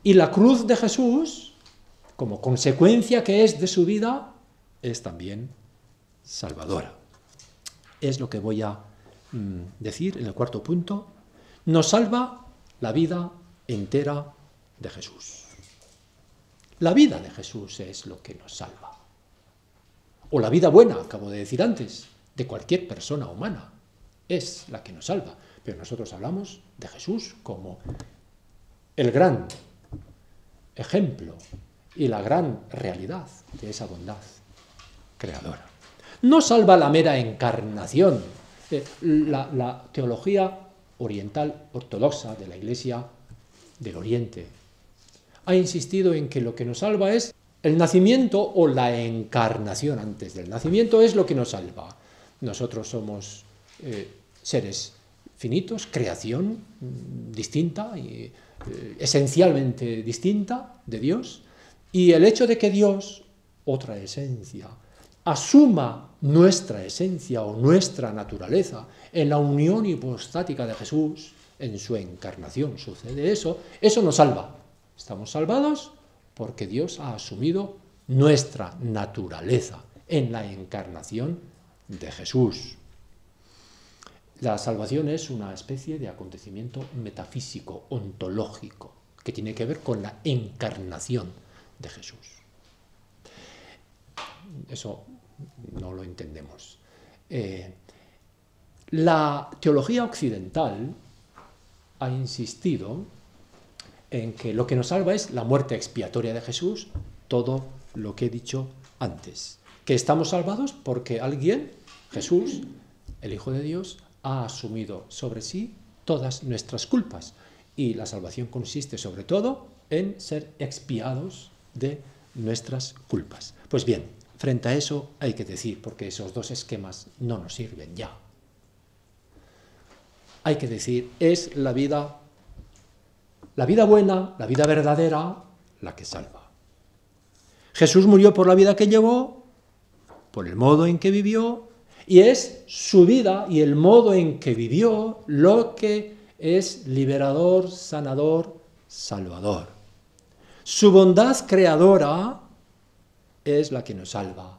Y la cruz de Jesús, como consecuencia que es de su vida, es también salvadora. Es lo que voy a decir en el cuarto punto. Nos salva la vida entera de Jesús. La vida de Jesús es lo que nos salva. O la vida buena, acabo de decir antes, de cualquier persona humana, es la que nos salva. Pero nosotros hablamos de Jesús como el gran ejemplo y la gran realidad de esa bondad creadora. No salva la mera encarnación. La teología oriental ortodoxa de la Iglesia del Oriente ha insistido en que lo que nos salva es el nacimiento o la encarnación antes del nacimiento es lo que nos salva. Nosotros somos seres finitos, creación distinta y esencialmente distinta de Dios, y el hecho de que Dios, otra esencia, asuma nuestra esencia o nuestra naturaleza en la unión hipostática de Jesús, en su encarnación sucede eso nos salva. Estamos salvados porque Dios ha asumido nuestra naturaleza en la encarnación de Jesús. La salvación es una especie de acontecimiento metafísico, ontológico, que tiene que ver con la encarnación de Jesús. Eso no lo entendemos. La teología occidental ha insistido en que lo que nos salva es la muerte expiatoria de Jesús, todo lo que he dicho antes. Que estamos salvados porque alguien, Jesús, el Hijo de Dios, ha asumido sobre sí todas nuestras culpas. Y la salvación consiste sobre todo en ser expiados de nuestras culpas. Pues bien, frente a eso hay que decir, porque esos dos esquemas no nos sirven ya. Hay que decir, es la vida buena, la vida verdadera, la que salva. Jesús murió por la vida que llevó, por el modo en que vivió, y es su vida y el modo en que vivió lo que es liberador, sanador, salvador. Su bondad creadora es la que nos salva.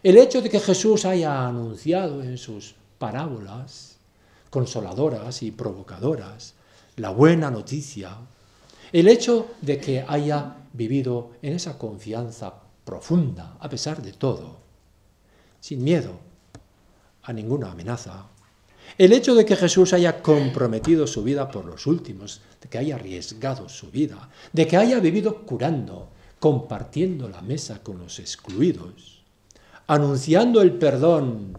El hecho de que Jesús haya anunciado en sus parábolas consoladoras y provocadoras la buena noticia, el hecho de que haya vivido en esa confianza profunda, a pesar de todo, sin miedo a ninguna amenaza, el hecho de que Jesús haya comprometido su vida por los últimos, de que haya arriesgado su vida, de que haya vivido curando, compartiendo la mesa con los excluidos, anunciando el perdón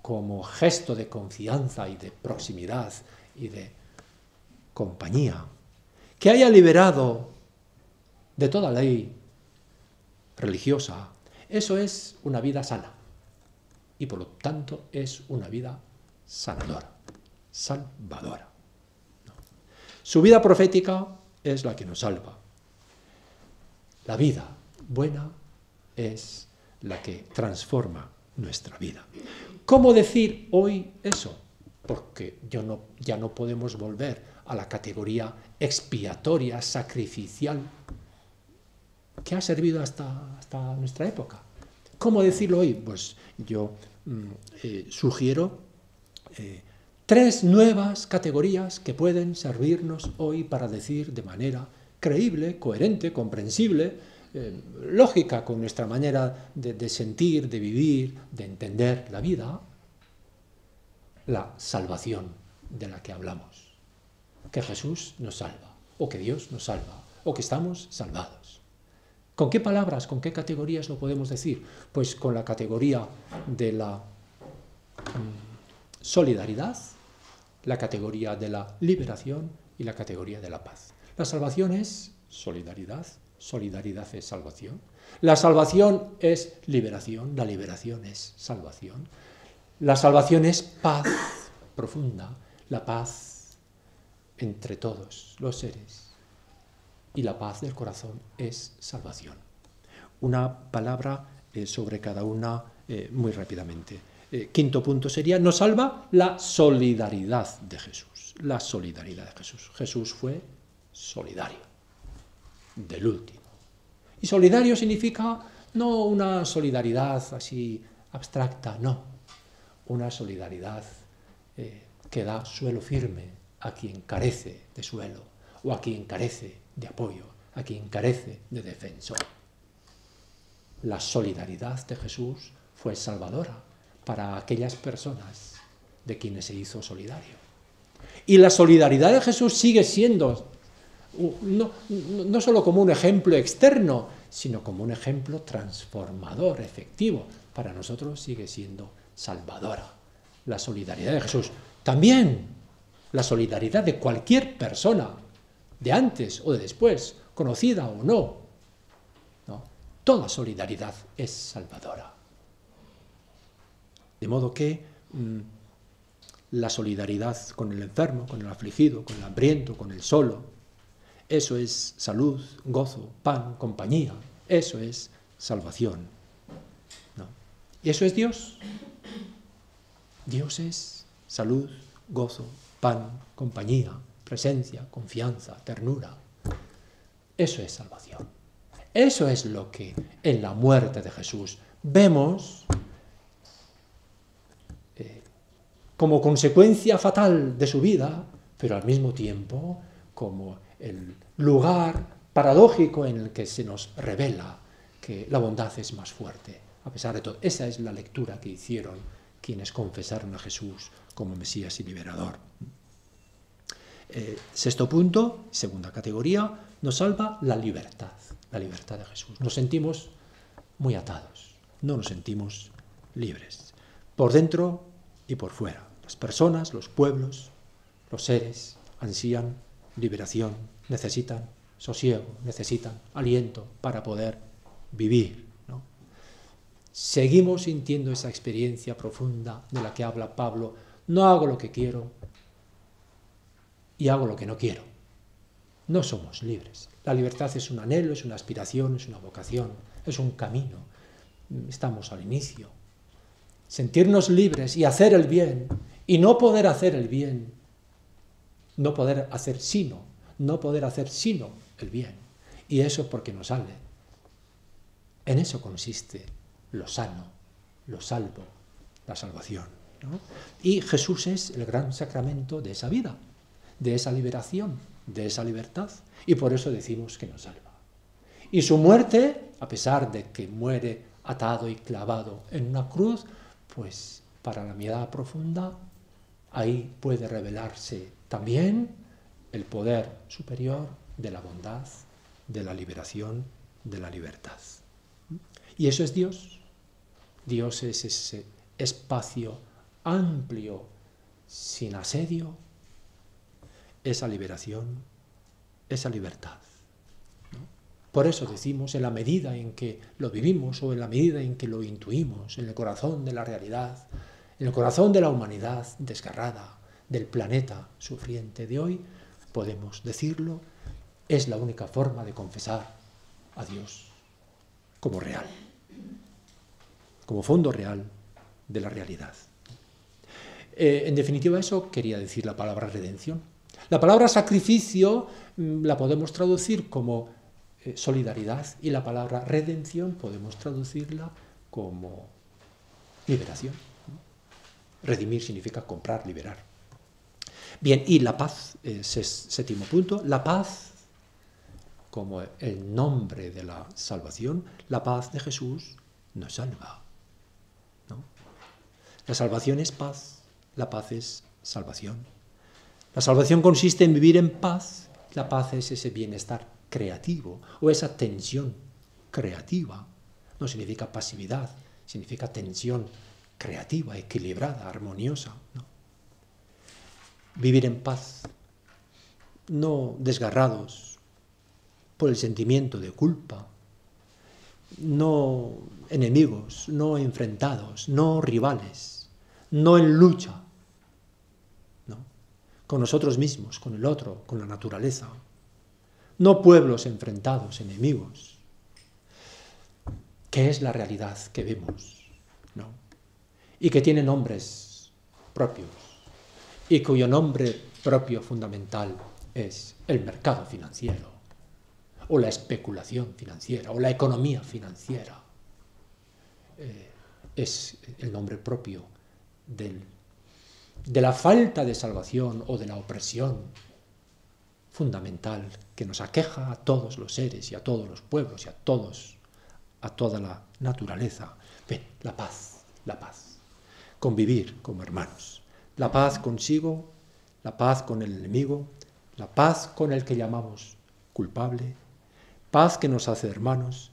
como gesto de confianza y de proximidad y de compañía, que haya liberado de toda ley religiosa, eso es una vida sana y por lo tanto es una vida sanadora, salvadora. ¿No? Su vida profética es la que nos salva. La vida buena es la que transforma nuestra vida. ¿Cómo decir hoy eso? Porque ya no podemos volver a la categoría expiatoria, sacrificial, que ha servido hasta nuestra época. ¿Cómo decirlo hoy? Pues yo sugiero 3 nuevas categorías que pueden servirnos hoy para decir de manera creíble, coherente, comprensible, lógica con nuestra manera de sentir, de vivir, de entender la vida, la salvación de la que hablamos. Que Jesús nos salva, o que Dios nos salva, o que estamos salvados. ¿Con qué palabras, con qué categorías lo podemos decir? Pues con la categoría de la solidaridad, la categoría de la liberación y la categoría de la paz. La salvación es solidaridad, solidaridad es salvación. La salvación es liberación, la liberación es salvación. La salvación es paz profunda, la paz entre todos los seres. Y la paz del corazón es salvación. Una palabra sobre cada una muy rápidamente. Quinto punto sería, nos salva la solidaridad de Jesús. La solidaridad de Jesús. Jesús fue solidario, del último. Y solidario significa no una solidaridad así abstracta, no. Una solidaridad que da suelo firme a quien carece de suelo, o a quien carece de apoyo, a quien carece de defensor. La solidaridad de Jesús fue salvadora para aquellas personas de quienes se hizo solidario. Y la solidaridad de Jesús sigue siendo no solo como un ejemplo externo, sino como un ejemplo transformador, efectivo. Para nosotros sigue siendo salvadora. La solidaridad de Jesús. También la solidaridad de cualquier persona, de antes o de después, conocida o no. ¿No? Toda solidaridad es salvadora. De modo que la solidaridad con el enfermo, con el afligido, con el hambriento, con el solo, eso es salud, gozo, pan, compañía. Eso es salvación. ¿No? ¿Y eso es Dios? Dios es salud, gozo, pan, compañía, presencia, confianza, ternura. Eso es salvación. Eso es lo que en la muerte de Jesús vemos como consecuencia fatal de su vida, pero al mismo tiempo como el lugar paradójico en el que se nos revela que la bondad es más fuerte, a pesar de todo. Esa es la lectura que hicieron quienes confesaron a Jesús como Mesías y Liberador. Sexto punto, segunda categoría, nos salva la libertad de Jesús. Nos sentimos muy atados, no nos sentimos libres, por dentro y por fuera. Las personas, los pueblos, los seres ansían liberación, necesitan sosiego, necesitan aliento para poder vivir, ¿no? Seguimos sintiendo esa experiencia profunda de la que habla Pablo. No hago lo que quiero y hago lo que no quiero. No somos libres. La libertad es un anhelo, es una aspiración, es una vocación, es un camino. Estamos al inicio. Sentirnos libres y hacer el bien, y no poder hacer el bien, no poder hacer sino el bien. Y eso porque no sale. En eso consiste lo sano, lo salvo, la salvación, ¿no? Y Jesús es el gran sacramento de esa vida, de esa liberación, de esa libertad. Y por eso decimos que nos salva. Y su muerte, a pesar de que muere atado y clavado en una cruz, pues para la mirada profunda, ahí puede revelarse también el poder superior de la bondad, de la liberación, de la libertad. Y eso es Dios. Dios es ese espacio amplio, sin asedio, esa liberación, esa libertad, ¿no? Por eso decimos, en la medida en que lo vivimos o en la medida en que lo intuimos, en el corazón de la realidad, en el corazón de la humanidad desgarrada, del planeta sufriente de hoy, podemos decirlo, es la única forma de confesar a Dios como real, como fondo real de la realidad. En definitiva, eso quería decir la palabra redención. La palabra sacrificio la podemos traducir como solidaridad, y la palabra redención podemos traducirla como liberación. Redimir significa comprar, liberar. Bien, y la paz, séptimo punto, la paz como el nombre de la salvación, la paz de Jesús nos salva, ¿no? La salvación es paz, la paz es salvación. La salvación consiste en vivir en paz, la paz es ese bienestar creativo o esa tensión creativa. No significa pasividad, significa tensión creativa, equilibrada, armoniosa, ¿no? Vivir en paz, no desgarrados por el sentimiento de culpa, no enemigos, no enfrentados, no rivales, no en lucha, ¿no? Con nosotros mismos, con el otro, con la naturaleza, no pueblos enfrentados, enemigos, que es la realidad que vemos, ¿no? Y que tiene nombres propios, y cuyo nombre propio fundamental es el mercado financiero, o la especulación financiera, o la economía financiera. Es el nombre propio de la falta de salvación o de la opresión fundamental que nos aqueja a todos los seres y a todos los pueblos y a toda la naturaleza. Ven, la paz, convivir como hermanos, la paz consigo, la paz con el enemigo, la paz con el que llamamos culpable, paz que nos hace hermanos,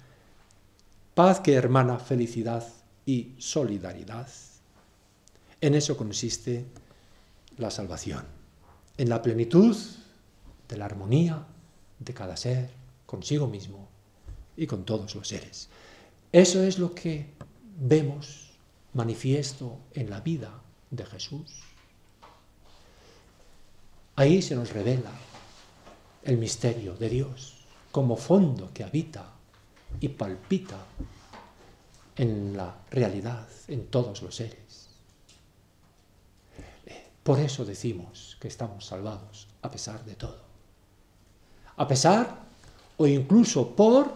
paz que hermana felicidad y solidaridad. En eso consiste la salvación, en la plenitud de la armonía de cada ser consigo mismo y con todos los seres. Eso es lo que vemos manifiesto en la vida de Jesús. Ahí se nos revela el misterio de Dios como fondo que habita y palpita en la realidad, en todos los seres. Por eso decimos que estamos salvados a pesar de todo. A pesar o incluso por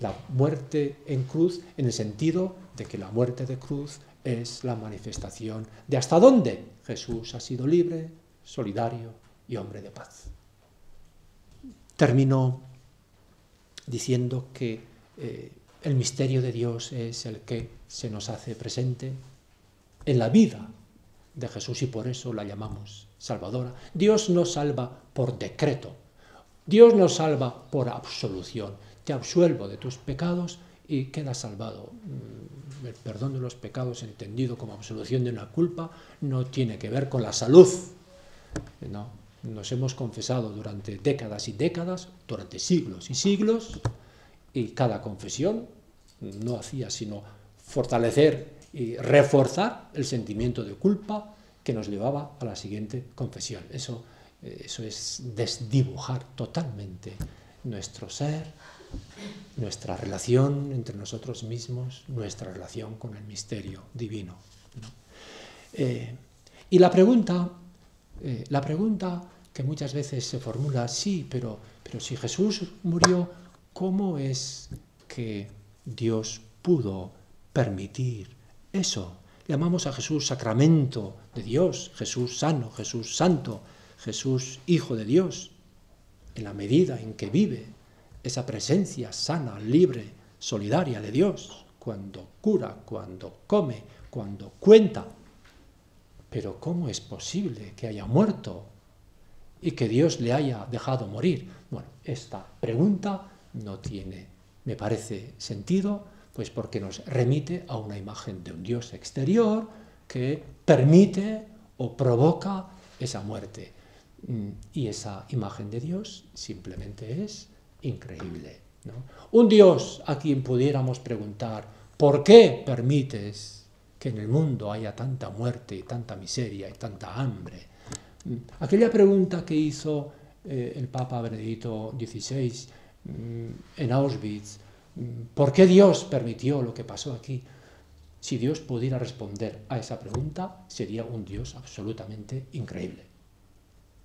la muerte en cruz, en el sentido de que la muerte de cruz es la manifestación de hasta dónde Jesús ha sido libre, solidario y hombre de paz. Termino diciendo que el misterio de Dios es el que se nos hace presente en la vida de Jesús y por eso la llamamos salvadora. Dios no salva por decreto, Dios no salva por absolución. Te absuelvo de tus pecados y quedas salvado. El perdón de los pecados, entendido como absolución de una culpa, no tiene que ver con la salud. No, nos hemos confesado durante décadas y décadas, durante siglos y siglos, y cada confesión no hacía sino fortalecer y reforzar el sentimiento de culpa que nos llevaba a la siguiente confesión. Eso es desdibujar totalmente nuestro ser, nuestra relación entre nosotros mismos, nuestra relación con el misterio divino, ¿no? Y la pregunta que muchas veces se formula, sí, pero si Jesús murió, ¿cómo es que Dios pudo permitir eso? Llamamos a Jesús sacramento de Dios, Jesús sano, Jesús santo, Jesús hijo de Dios, en la medida en que vive esa presencia sana, libre, solidaria de Dios, cuando cura, cuando come, cuando cuenta. Pero ¿cómo es posible que haya muerto y que Dios le haya dejado morir? Bueno, esta pregunta no tiene, me parece, sentido, pues porque nos remite a una imagen de un Dios exterior que permite o provoca esa muerte. Y esa imagen de Dios simplemente es increíble, ¿no? Un Dios a quien pudiéramos preguntar, ¿por qué permites que en el mundo haya tanta muerte y tanta miseria y tanta hambre. Aquella pregunta que hizo el Papa Benedicto XVI en Auschwitz, ¿por qué Dios permitió lo que pasó aquí? Si Dios pudiera responder a esa pregunta, sería un Dios absolutamente increíble.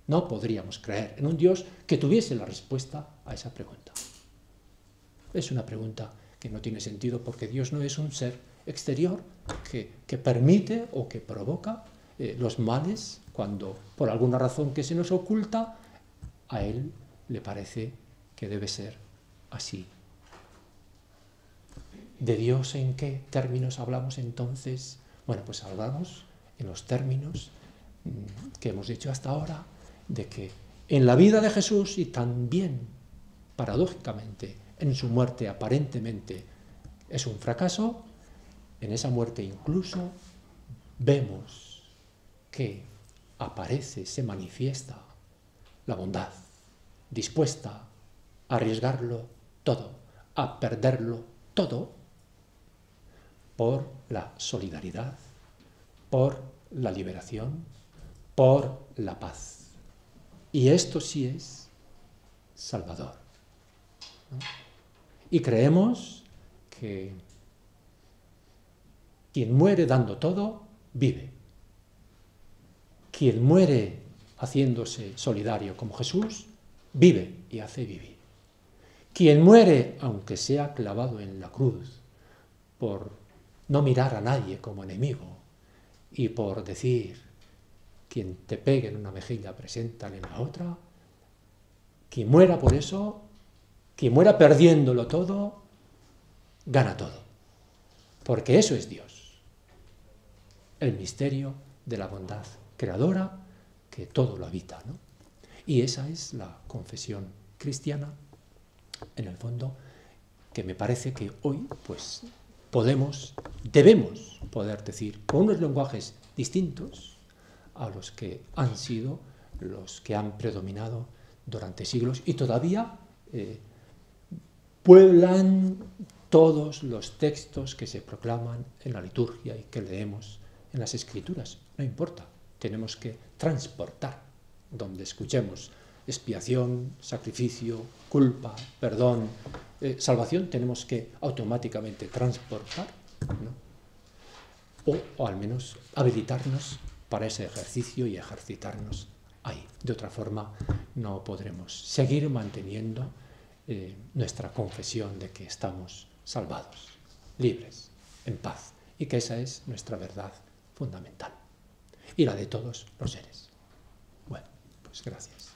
No podríamos creer en un Dios que tuviese la respuesta a esa pregunta. Es una pregunta que no tiene sentido porque Dios no es un ser exterior que permite o que provoca los males cuando, por alguna razón que se nos oculta, a Él le parece que debe ser así. ¿De Dios en qué términos hablamos entonces? Bueno, pues hablamos en los términos que hemos dicho hasta ahora, de que en la vida de Jesús y también, paradójicamente, en su muerte aparentemente es un fracaso, en esa muerte incluso vemos que aparece, se manifiesta la bondad, dispuesta a arriesgarlo todo, a perderlo todo, por la solidaridad, por la liberación, por la paz. Y esto sí es salvador, ¿no? Y creemos que quien muere dando todo, vive. Quien muere haciéndose solidario como Jesús, vive y hace vivir. Quien muere, aunque sea clavado en la cruz, por no mirar a nadie como enemigo y por decir, quien te pegue en una mejilla, preséntale en la otra, quien muera por eso, quien muera perdiéndolo todo, gana todo. Porque eso es Dios, el misterio de la bondad creadora que todo lo habita, ¿no? Y esa es la confesión cristiana, en el fondo, que me parece que hoy, pues, debemos poder decir con unos lenguajes distintos a los que han sido los que han predominado durante siglos y todavía pueblan todos los textos que se proclaman en la liturgia y que leemos en las Escrituras. No importa, tenemos que transportar donde escuchemos expiación, sacrificio, culpa, perdón, salvación, tenemos que automáticamente transportar, ¿no? O al menos habilitarnos para ese ejercicio y ejercitarnos ahí. De otra forma no podremos seguir manteniendo nuestra confesión de que estamos salvados, libres, en paz, y que esa es nuestra verdad fundamental y la de todos los seres. Bueno, pues gracias.